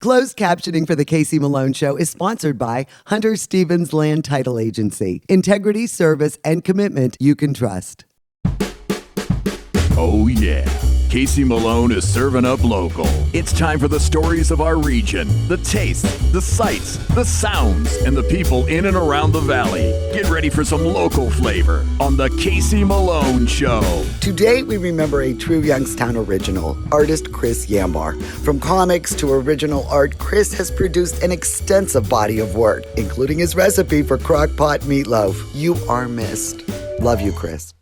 Closed captioning for The Casey Malone Show is sponsored by Hunter Stevens Land Title Agency. Integrity, service, and commitment you can trust. Oh yeah, Casey Malone is serving up local. It's time for the stories of our region, the tastes, the sights, the sounds, and the people in and around the valley. Get ready for some local flavor on the Casey Malone Show. Today we remember a true Youngstown original, artist Chris Yambar. From comics to original art, Chris has produced an extensive body of work, including his recipe for crock-pot meatloaf. You are missed. Love you, Chris.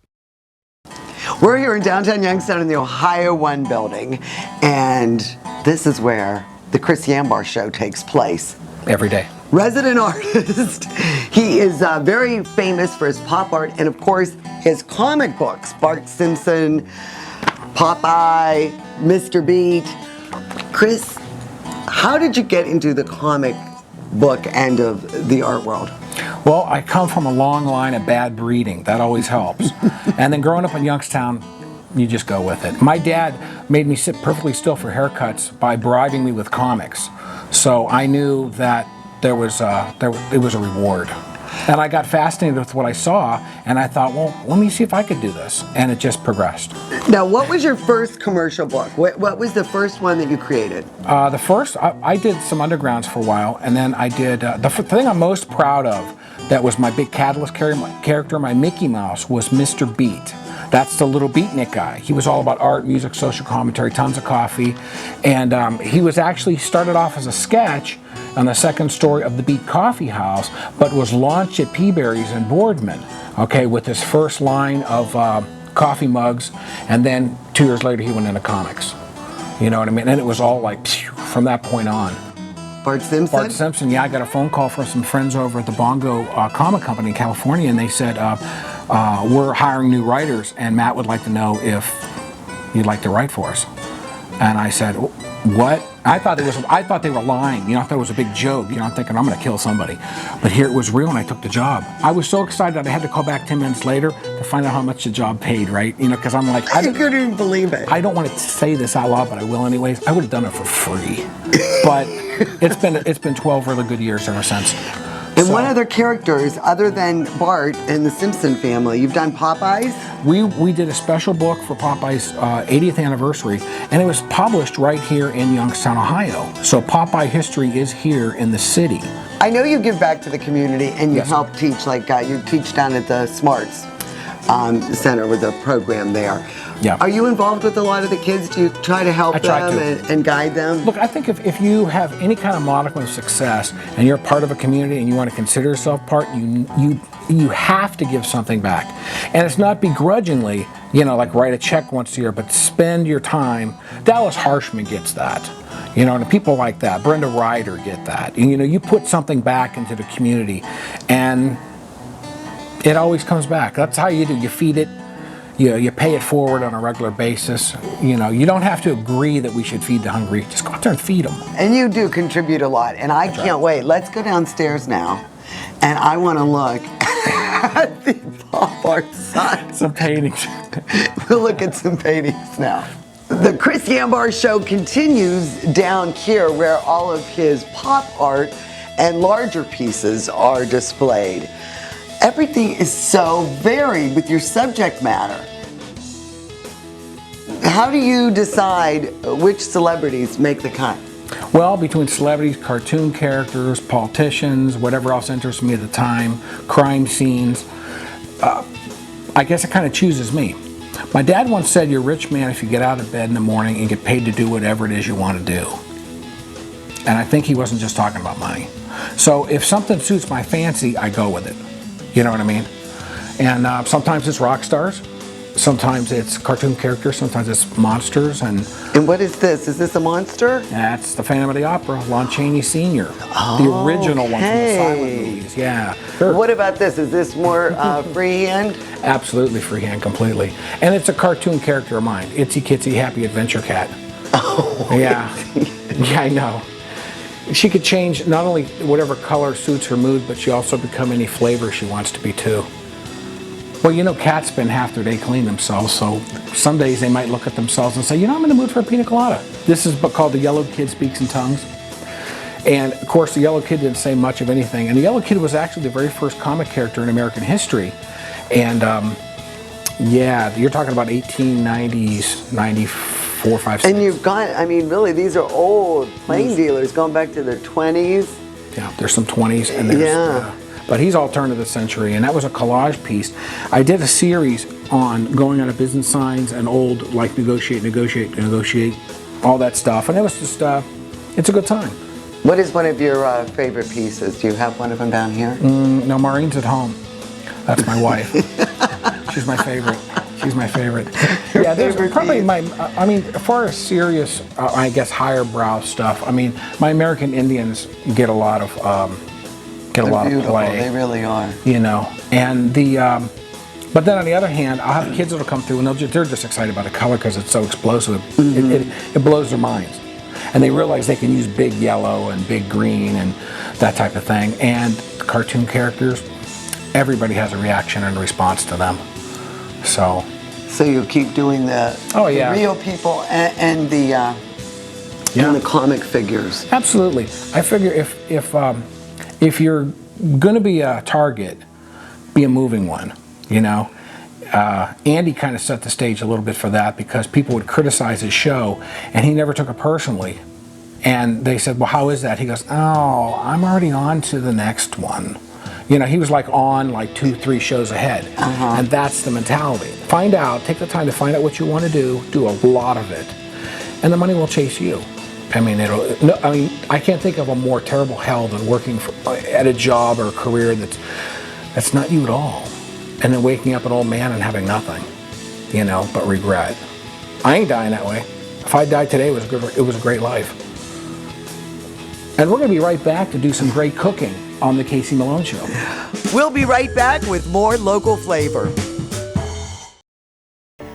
We're here in downtown Youngstown in the Ohio One building, and this is where the Chris Yambar Show takes place. Every day. Resident artist. He is very famous for his pop art and, of course, his comic books. Bart Simpson, Popeye, Mr. Beat. Chris, how did you get into the comic book end of the art world? Well, I come from a long line of bad breeding. That always helps. And then growing up in Youngstown, you just go with it. My dad made me sit perfectly still for haircuts by bribing me with comics. So I knew that it was a reward. And I got fascinated with what I saw, and I thought, well, let me see if I could do this. And it just progressed. Now, what was your first commercial book? What was the first one that you created? The first, I did some undergrounds for a while, and then I did, the thing I'm most proud of that was my big catalyst character, my Mickey Mouse, was Mr. Beat. That's the little beatnik guy. He was all about art, music, social commentary, tons of coffee. And he was actually started off as a sketch on the second story of the Beat Coffee House, but was launched at Peaberry's in Boardman, okay, with his first line of coffee mugs. And then 2 years later, he went into comics. You know what I mean? And it was all like, phew, from that point on. Bart Simpson? Bart Simpson, yeah. I got a phone call from some friends over at the Bongo Comic Company in California, and they said, we're hiring new writers, and Matt would like to know if you'd like to write for us. And I said, what? I thought they were lying. You know, I thought it was a big joke. You know, I'm thinking I'm going to kill somebody. But here it was real, and I took the job. I was so excited that I had to call back 10 minutes later to find out how much the job paid, right? You know, because I'm like, I couldn't even believe it. I don't want to say this out loud, but I will anyways. I would have done it for free. But it's been 12 really good years ever since. And what other characters, other than Bart and the Simpson family? You've done Popeyes? We did a special book for Popeye's 80th anniversary, and it was published right here in Youngstown, Ohio. So Popeye history is here in the city. I know you give back to the community, and you help teach, like you teach down at the Smarts Center with a program there. Yeah. Are you involved with a lot of the kids? Do you try to help them and guide them? Look, I think if you have any kind of modicum of success and you're part of a community and you want to consider yourself part, you have to give something back. And it's not begrudgingly, you know, like write a check once a year, but spend your time. Dallas Harshman gets that. You know, and people like that. Brenda Ryder get that. And, you know, you put something back into the community and it always comes back. That's how you do. You feed it. You pay it forward on a regular basis. You know, you don't have to agree that we should feed the hungry. Just go out there and feed them. And you do contribute a lot, and I can't wait. Let's go downstairs now, and I want to look at the pop art side. Some paintings. We'll look at some paintings now. The Chris Yambar Show continues down here where all of his pop art and larger pieces are displayed. Everything is so varied with your subject matter. How do you decide which celebrities make the cut? Well, between celebrities, cartoon characters, politicians, whatever else interests me at the time, crime scenes, I guess it kind of chooses me. My dad once said, you're a rich man if you get out of bed in the morning and get paid to do whatever it is you want to do. And I think he wasn't just talking about money. So if something suits my fancy, I go with it. You know what I mean? And sometimes it's rock stars, sometimes it's cartoon characters, sometimes it's monsters. And what is this? Is this a monster? That's the Phantom of the Opera, Lon Chaney Sr. The original one from the silent movies, yeah. Sure. What about this? Is this more freehand? Absolutely freehand, completely. And it's a cartoon character of mine, Itsy Kitsy Happy Adventure Cat. Oh, yeah. Yeah, I know. She could change not only whatever color suits her mood, but she also become any flavor she wants to be too. Well, you know, cats spend half their day cleaning themselves, so some days they might look at themselves and say, you know, I'm in the mood for a pina colada. This is called The Yellow Kid Speaks in Tongues. And of course, the Yellow Kid didn't say much of anything. And the Yellow Kid was actually the very first comic character in American history. And yeah, you're talking about 1890s, 94, 5, 6. And you've got, I mean, really, these are old plain dealers going back to their 20s. Yeah, there's some 20s and there's, but he's all turn of the century, and that was a collage piece. I did a series on going out of business signs and old, like negotiate, all that stuff, and it was just, it's a good time. What is one of your favorite pieces? Do you have one of them down here? No, Maureen's at home. That's my wife. She's my favorite. She's my favorite. Yeah, there's probably my, I mean, as far as serious, I guess, higher brow stuff, I mean, my American Indians get a lot of, of play. They really are. You know, and the, but then on the other hand, I'll have kids that'll come through and they're just excited about the color because it's so explosive. It blows their minds. And they realize they can use big yellow and big green and that type of thing. And cartoon characters, everybody has a reaction and a response to them. So you keep doing the real people and the comic figures. Absolutely. I figure if you're going to be a target, be a moving one. You know, Andy kind of set the stage a little bit for that because people would criticize his show, and he never took it personally. And they said, "Well, how is that?" He goes, "Oh, I'm already on to the next one." You know, he was like on like 2-3 shows ahead. And that's the mentality. Find out, take the time to find out what you want to do a lot of it, and the money will chase you. I mean, I can't think of a more terrible hell than working at a job or a career that's not you at all, and then waking up an old man and having nothing, you know, but regret. I ain't dying that way. If I died today, it was a great life. And we're going to be right back to do some great cooking on the Casey Malone Show. We'll be right back with more local flavor.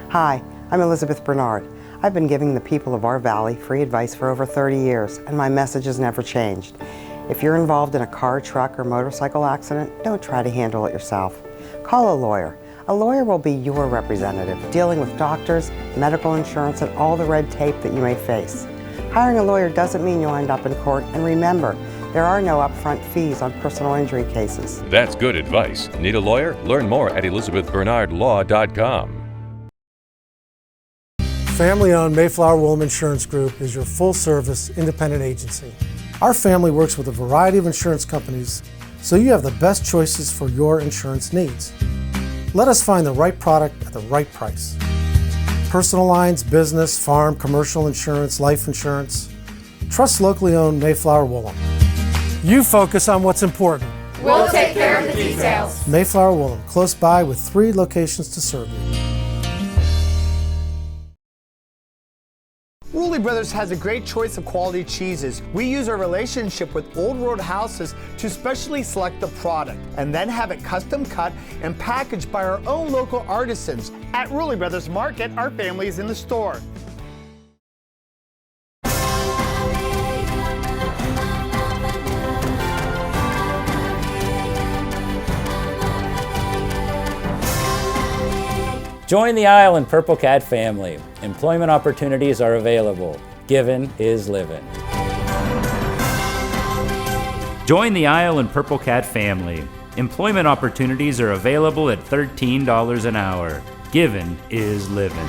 Hi, I'm Elizabeth Bernard. I've been giving the people of our valley free advice for over 30 years, and my message has never changed. If you're involved in a car, truck, or motorcycle accident, don't try to handle it yourself. Call a lawyer. A lawyer will be your representative, dealing with doctors, medical insurance, and all the red tape that you may face. Hiring a lawyer doesn't mean you'll end up in court, and remember, there are no upfront fees on personal injury cases. That's good advice. Need a lawyer? Learn more at elizabethbernardlaw.com. Family-owned Mayflower Woolham Insurance Group is your full-service independent agency. Our family works with a variety of insurance companies, so you have the best choices for your insurance needs. Let us find the right product at the right price. Personal lines, business, farm, commercial insurance, life insurance. Trust locally owned Mayflower Woolham. You focus on what's important. We'll take care of the details. Mayflower Woolham, close by with 3 locations to serve you. Rulli Brothers has a great choice of quality cheeses. We use our relationship with Old Road Houses to specially select the product and then have it custom cut and packaged by our own local artisans. At Rulli Brothers Market, our family is in the store. Join the Island Purple Cat family. Employment opportunities are available. Given is living. Join the Island Purple Cat family. Employment opportunities are available at $13 an hour. Given is living.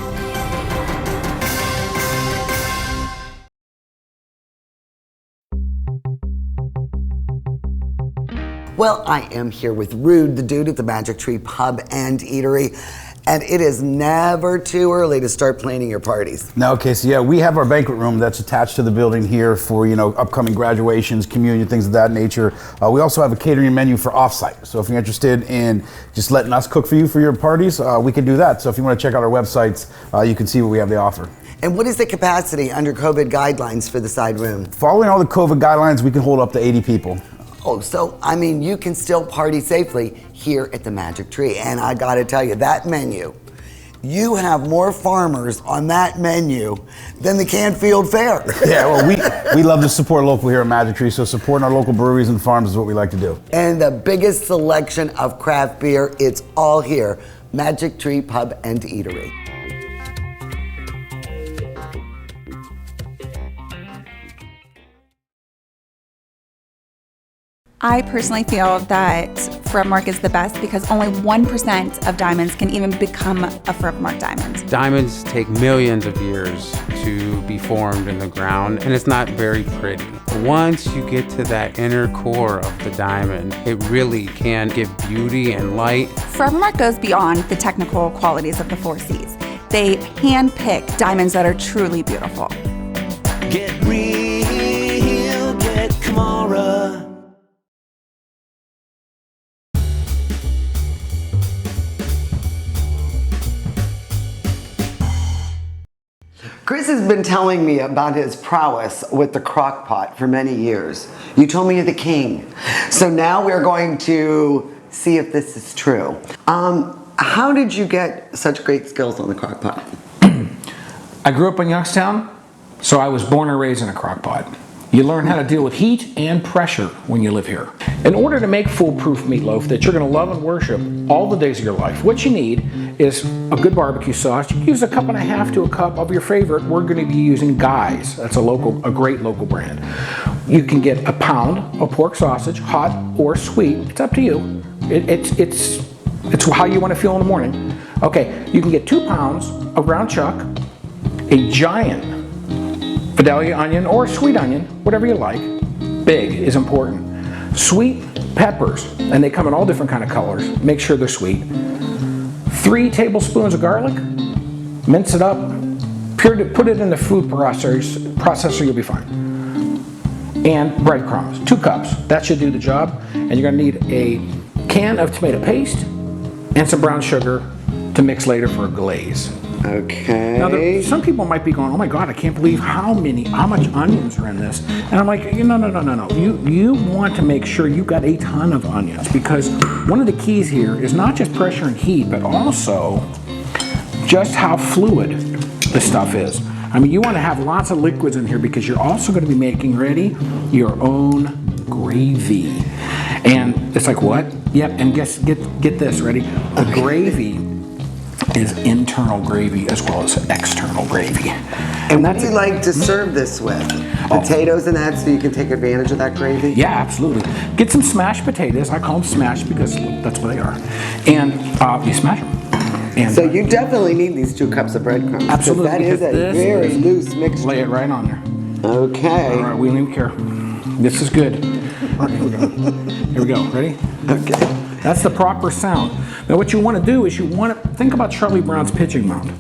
Well, I am here with Rude, the dude at the Magic Tree Pub and Eatery. And it is never too early to start planning your parties. No, Casey, yeah, we have our banquet room that's attached to the building here for, you know, upcoming graduations, communion, things of that nature. We also have a catering menu for offsite. So if you're interested in just letting us cook for you for your parties, we can do that. So if you want to check out our websites, you can see what we have to offer. And what is the capacity under COVID guidelines for the side room? Following all the COVID guidelines, we can hold up to 80 people. Oh, so, I mean, you can still party safely here at the Magic Tree. And I gotta tell you, that menu, you have more farmers on that menu than the Canfield Fair. Yeah, well, we love to support local here at Magic Tree, so supporting our local breweries and farms is what we like to do. And the biggest selection of craft beer, it's all here. Magic Tree Pub and Eatery. I personally feel that Forever Mark is the best because only 1% of diamonds can even become a Forever Mark diamond. Diamonds take millions of years to be formed in the ground, and it's not very pretty. Once you get to that inner core of the diamond, it really can give beauty and light. Forever Mark goes beyond the technical qualities of the 4 C's. They hand-pick diamonds that are truly beautiful. Get real, get Kamara. Chris has been telling me about his prowess with the crock pot for many years. You told me you're the king. So now we're going to see if this is true. How did you get such great skills on the crock pot? I grew up in Youngstown, so I was born and raised in a crock pot. You learn how to deal with heat and pressure when you live here. In order to make foolproof meatloaf that you're going to love and worship all the days of your life, what you need is a good barbecue sauce. You can use 1.5 cups to a cup of your favorite. We're going to be using Guy's. That's a great local brand. You can get 1 pound of pork sausage, hot or sweet. It's up to you. It's how you want to feel in the morning. Okay, you can get 2 pounds of ground chuck, a giant Vidalia onion or sweet onion, whatever you like. Big is important. Sweet peppers, and they come in all different kind of colors. Make sure they're sweet. 3 tablespoons of garlic, mince it up, put it in the food processor, you'll be fine. And breadcrumbs, 2 cups, that should do the job. And you're gonna need a can of tomato paste and some brown sugar to mix later for a glaze. Okay. Now, some people might be going, oh my God, I can't believe how much onions are in this. And I'm like, no. You want to make sure you got a ton of onions, because one of the keys here is not just pressure and heat, but also just how fluid the stuff is. I mean, you want to have lots of liquids in here because you're also going to be making ready your own gravy. And it's like, what? Yep, and get this, ready? The gravy is internal gravy as well as external gravy. And what do you like to serve this with? Potatoes and that, so you can take advantage of that gravy? Yeah, absolutely. Get some smashed potatoes. I call them smashed because that's what they are. And you smash them. And so you definitely need these 2 cups of breadcrumbs. Absolutely. That is a very loose mixture. Lay it right on there. Okay. All right, we don't even care. This is good. All right, here we go. Here we go. Ready? Okay. That's the proper sound. Now what you want to do is you want to think about Charlie Brown's pitching mound.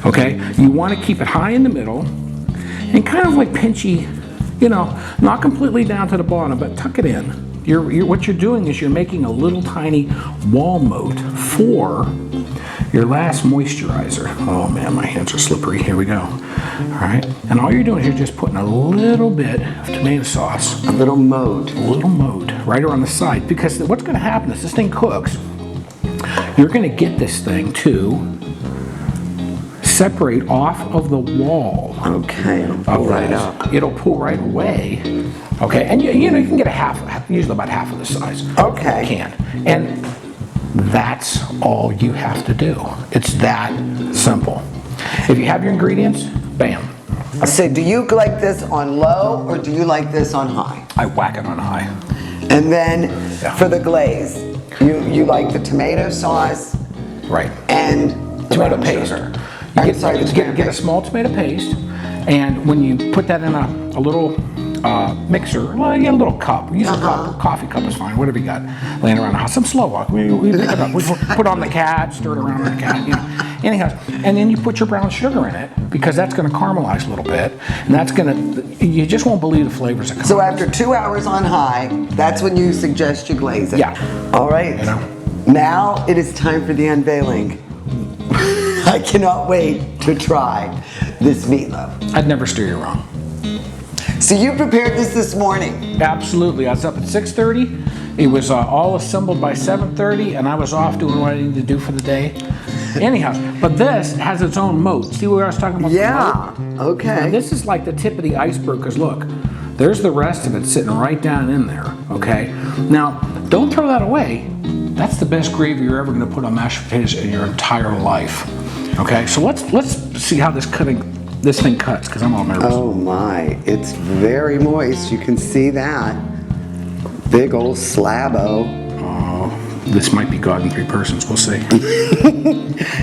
Okay? You want to keep it high in the middle and kind of like pinchy, not completely down to the bottom, but tuck it in. What you're doing is you're making a little tiny wall moat for your last moisturizer. Oh man, my hands are slippery. Here we go. All right, and all you're doing is you're just putting a little bit of tomato sauce. A little moat. Right around the side, because what's going to happen is this thing cooks. You're going to get this thing to separate off of the wall. Okay, it'll pull right up. It'll pull right away. Okay, and you can get usually about half of the size. Okay. You can. And that's all you have to do. It's that simple. If you have your ingredients, bam. So do you like this on low or do you like this on high? I whack it on high. And then for the glaze, you like the tomato sauce, right? And tomato paste. Get a small tomato paste, and when you put that in a little mixer, well, you get a little cup. Use a cup, coffee cup is fine, whatever you got laying around the house. Some slow walk. We pick it up. We put on the cat, stir it around on the cat. Anyhow, and then you put your brown sugar in it because that's going to caramelize a little bit, and that's going to. You just won't believe the flavors that come. So after 2 hours on high, that's when you suggest you glaze it. Yeah. All right. Now it is time for the unveiling. I cannot wait to try this meatloaf. I'd never steer you wrong. So you prepared this morning? Absolutely. I was up at 6:30. It was all assembled by 7:30, and I was off doing what I needed to do for the day. Anyhow, but this has its own moat. See what I was talking about? Yeah. Okay. Now, this is like the tip of the iceberg, because look, there's the rest of it sitting right down in there. Okay. Now, don't throw that away. That's the best gravy you're ever going to put on mashed potatoes in your entire life. Okay. So let's see how this thing cuts, because I'm all nervous. Oh my, it's very moist. You can see that. Big old slab-o. This might be God in three persons. We'll see.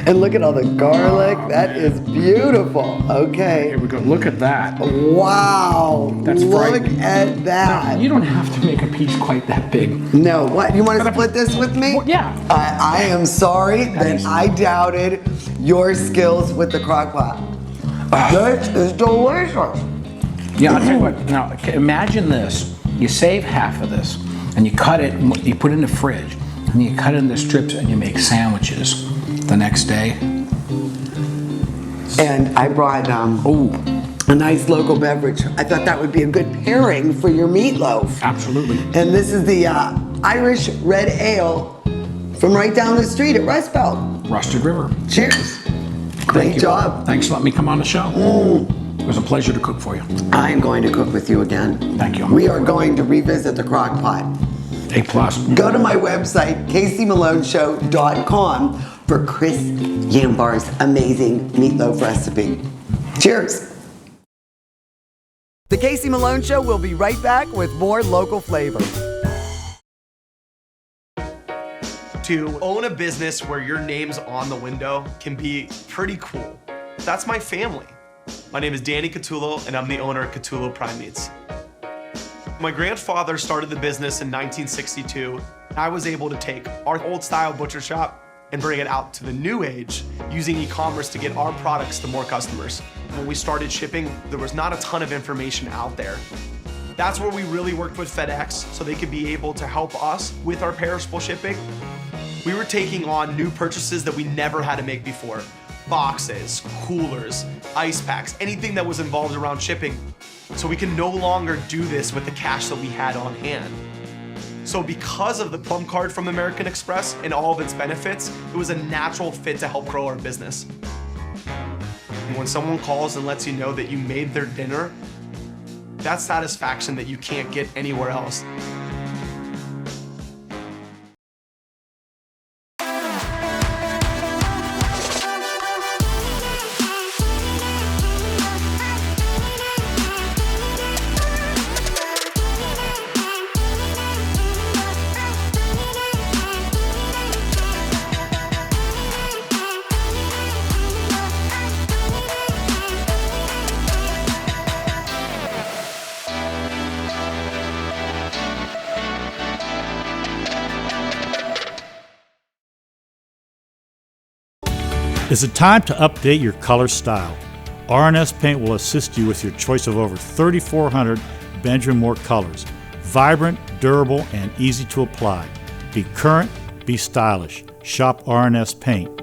And look at all the garlic. That is beautiful. Okay. Here we go. Look at that. Wow. That's look frightening. at that. No, you don't have to make a piece quite that big. No. What? You want to split this with me? Well, yeah. I am sorry that I doubted your skills with the crock pot. This is delicious. Yeah, I'll tell you what. Now, imagine this. You save half of this, and you cut it, and you put it in the fridge, and you cut it into strips, and you make sandwiches the next day. And I brought a nice local beverage. I thought that would be a good pairing for your meatloaf. Absolutely. And this is the Irish Red Ale from right down the street at Rust Belt. Rusted River. Cheers. Great job. Thanks for letting me come on the show. It was a pleasure to cook for you. I am going to cook with you again. Thank you. We are going to revisit the crock pot. A+. Go to my website, caseymalonshow.com for Chris Yambar's amazing meatloaf recipe. Cheers. The Casey Malone Show will be right back with more local flavor. To own a business where your name's on the window can be pretty cool. That's my family. My name is Danny Catullo, and I'm the owner of Catullo Prime Meats. My grandfather started the business in 1962. I was able to take our old style butcher shop and bring it out to the new age using e-commerce to get our products to more customers. When we started shipping, there was not a ton of information out there. That's where we really worked with FedEx so they could be able to help us with our perishable shipping. We were taking on new purchases that we never had to make before. Boxes, coolers, ice packs, anything that was involved around shipping. So we can no longer do this with the cash that we had on hand. So because of the Plum Card from American Express and all of its benefits, it was a natural fit to help grow our business. And when someone calls and lets you know that you made their dinner, that's satisfaction that you can't get anywhere else. Is it time to update your color style? R&S Paint will assist you with your choice of over 3,400 Benjamin Moore colors. Vibrant, durable, and easy to apply. Be current, be stylish. Shop R&S Paint.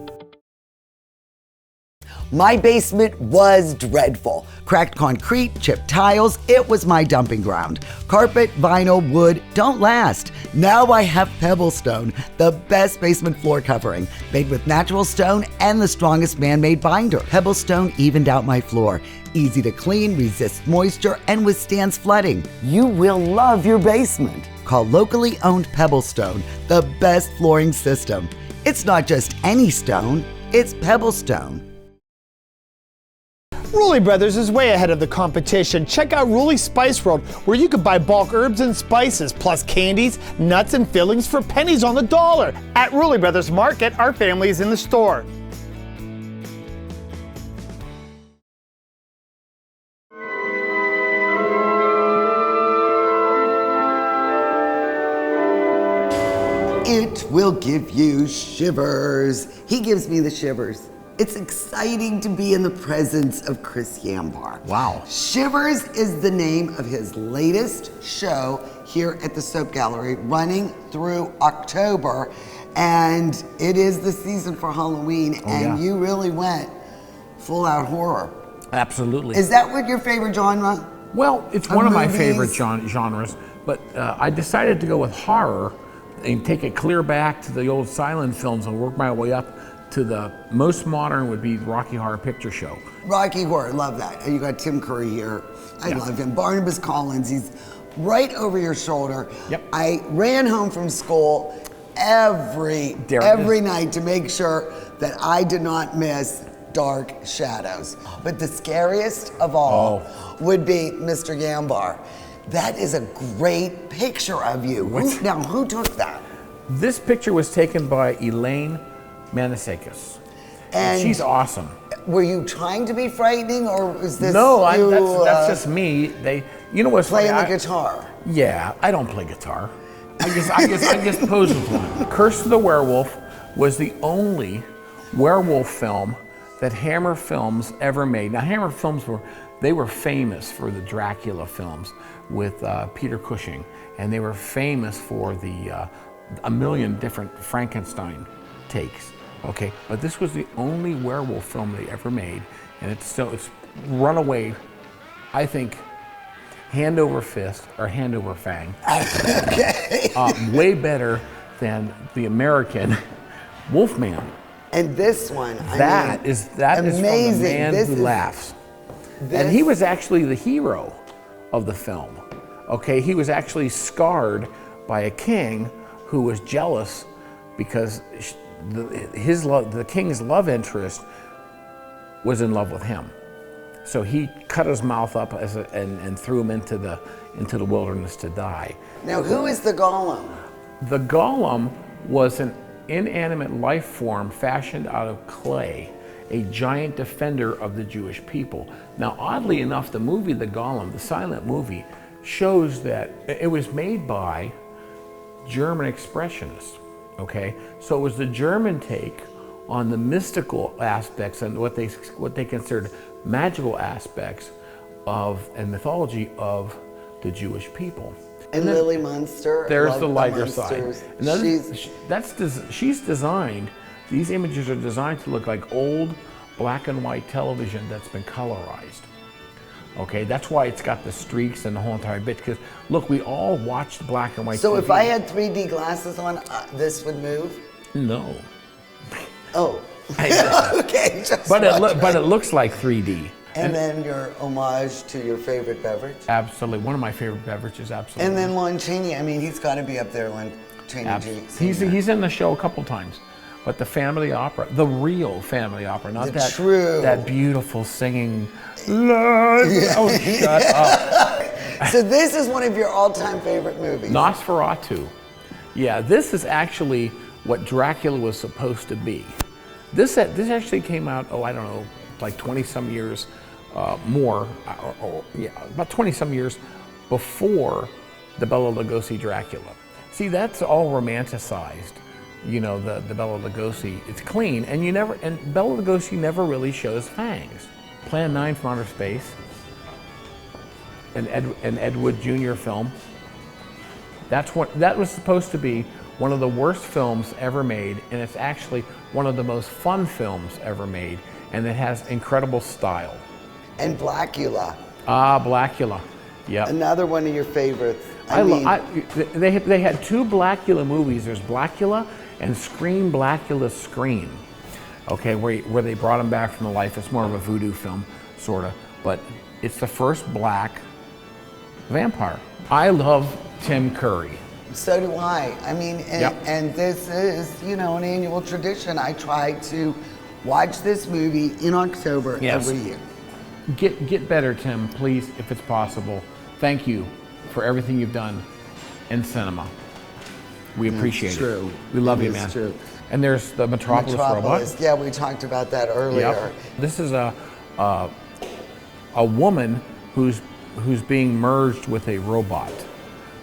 My basement was dreadful. Cracked concrete, chipped tiles, it was my dumping ground. Carpet, vinyl, wood don't last. Now I have Pebblestone, the best basement floor covering, made with natural stone and the strongest man-made binder. Pebblestone evened out my floor. Easy to clean, resists moisture, and withstands flooding. You will love your basement. Call locally owned Pebblestone, the best flooring system. It's not just any stone, it's Pebblestone. Rulli Brothers is way ahead of the competition. Check out Rulli Spice World, where you can buy bulk herbs and spices, plus candies, nuts, and fillings for pennies on the dollar. At Rulli Brothers Market, our family is in the store. It will give you shivers. He gives me the shivers. It's exciting to be in the presence of Chris Yambar. Wow. Shivers is the name of his latest show here at the Soap Gallery, running through October. And it is the season for Halloween, you really went full out horror. Absolutely. Is that what your favorite genre? Well, it's one of my favorite genres, but I decided to go with horror and take it clear back to the old silent films and work my way up to the most modern would be Rocky Horror Picture Show. Rocky Horror, love that. You got Tim Curry here. I love him. Barnabas Collins, he's right over your shoulder. Yep. I ran home from school every night to make sure that I did not miss Dark Shadows. But the scariest of all would be Mr. Yambar. That is a great picture of you. Who took that? This picture was taken by Elaine Manasakis. And she's awesome. Were you trying to be frightening, or is this that's just me. You know what's playing funny? the guitar? Yeah, I don't play guitar. I just pose with one. Curse of the Werewolf was the only werewolf film that Hammer Films ever made. Now, Hammer Films were famous for the Dracula films with Peter Cushing, and they were famous for the a million different Frankenstein takes. Okay, but this was the only werewolf film they ever made, and it's run away, I think, hand over fist or hand over fang. Okay. Way better than the American Wolfman. And this one, that is amazing. From The Man Who Laughs. And he was actually the hero of the film. Okay, he was actually scarred by a king who was jealous because the king's love interest was in love with him. So he cut his mouth up and threw him into the wilderness to die. Now, who is the Golem? The Golem was an inanimate life form fashioned out of clay, a giant defender of the Jewish people. Now, oddly enough, the movie The Golem, the silent movie, shows that it was made by German expressionists. Okay, so it was the German take on the mystical aspects and what they considered magical aspects of and mythology of the Jewish people. And Lily Munster. There's the lighter side. And she's designed. These images are designed to look like old black and white television that's been colorized. Okay, that's why it's got the streaks and the whole entire bit, because look, we all watched black and white So TV. if I had 3D glasses on, this would move? No. Oh. Okay. But it looks like 3D. And then your homage to your favorite beverage? Absolutely, one of my favorite beverages, absolutely. And then Lon Chaney, I mean, he's got to be up there, Lon Chaney. He's in the show a couple times. But the family opera, the real family opera, not that beautiful singing. Oh, shut up. So this is one of your all-time favorite movies. Nosferatu. Yeah, this is actually what Dracula was supposed to be. This actually came out, I don't know, like 20-some years more, about 20-some years before the Bela Lugosi Dracula. See, that's all romanticized. You know, the Bela Lugosi, it's clean, and Bela Lugosi never really shows fangs. Plan 9 from Outer Space, an Ed Wood Jr. film. That was supposed to be one of the worst films ever made, and it's actually one of the most fun films ever made, and it has incredible style. And Blackula. Blackula, yeah. Another one of your favorites. They had two Blackula movies. There's Blackula and Scream, Blackula, Scream. Okay, where they brought him back from the life. It's more of a voodoo film, sort of, but it's the first black vampire. I love Tim Curry. So do I. I mean, and this is, an annual tradition. I try to watch this movie in October every year. Get better, Tim, please, if it's possible. Thank you for everything you've done in cinema. We appreciate it. We love you, man. It's true. And there's the Metropolis robot. Yeah, we talked about that earlier. Yep. This is a woman who's being merged with a robot.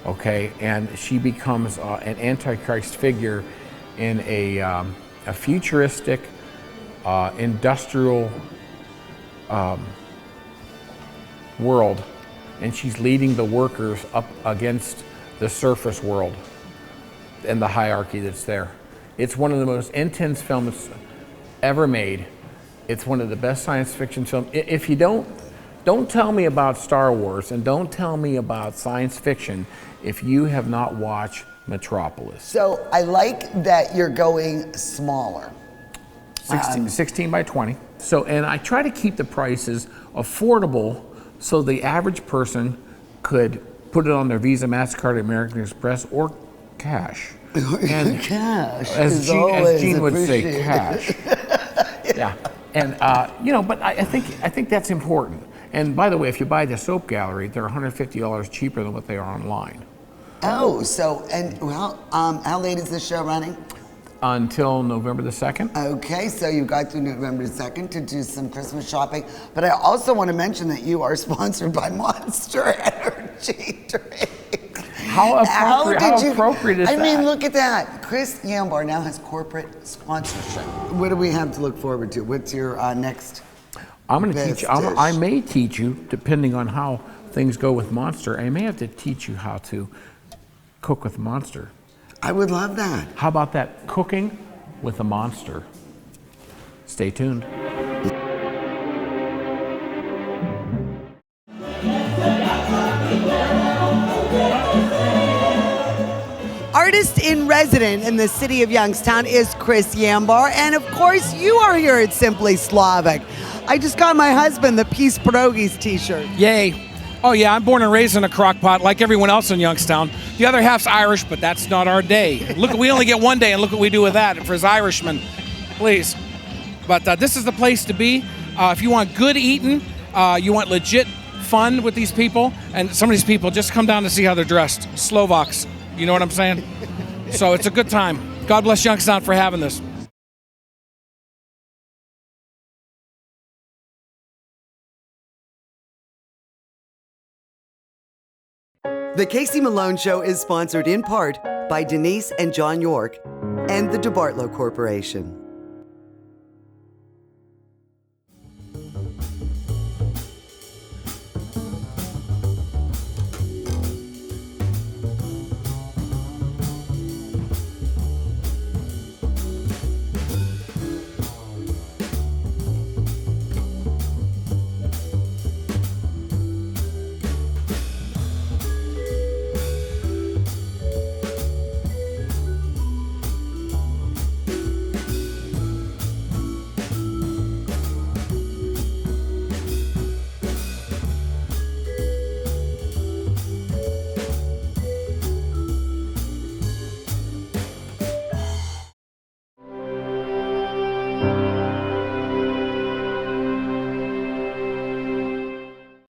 Okay, and she becomes an Antichrist figure in a futuristic, industrial world, and she's leading the workers up against the surface world and the hierarchy that's there. It's one of the most intense films ever made. It's one of the best science fiction films. If you don't tell me about Star Wars and don't tell me about science fiction if you have not watched Metropolis. So I like that you're going smaller. 16 by 20. So, and I try to keep the prices affordable so the average person could put it on their Visa, MasterCard, American Express, or cash. And cash. As Gene would say, cash. Yeah. And but I think that's important. And by the way, if you buy the soap gallery, they're $150 cheaper than what they are online. Oh, so, and well, how late is this show running? Until November the 2nd. Okay, so you got through November 2nd to do some Christmas shopping. But I also want to mention that you are sponsored by Monster Energy Drink. How appropriate is that? I mean, look at that. Chris Yambar now has corporate sponsorship. What do we have to look forward to? What's your next I'm going to teach you. dish? I may teach you, depending on how things go with Monster, I may have to teach you how to cook with Monster. I would love that. How about that? Cooking with a Monster. Stay tuned. Artist in resident in the city of Youngstown is Chris Yambar, and of course you are here at Simply Slavic. I just got my husband the Peace Pierogies t-shirt. Yay. Oh yeah, I'm born and raised in a crock pot like everyone else in Youngstown. The other half's Irish, but that's not our day. Look, we only get one day, and look what we do with that for his Irishmen. Please. But this is the place to be. If you want good eating, you want legit fun with these people, and some of these people just come down to see how they're dressed. Slovaks. You know what I'm saying? So it's a good time. God bless Youngstown for having this. The Casey Malone Show is sponsored in part by Denise and John York and the DeBartolo Corporation.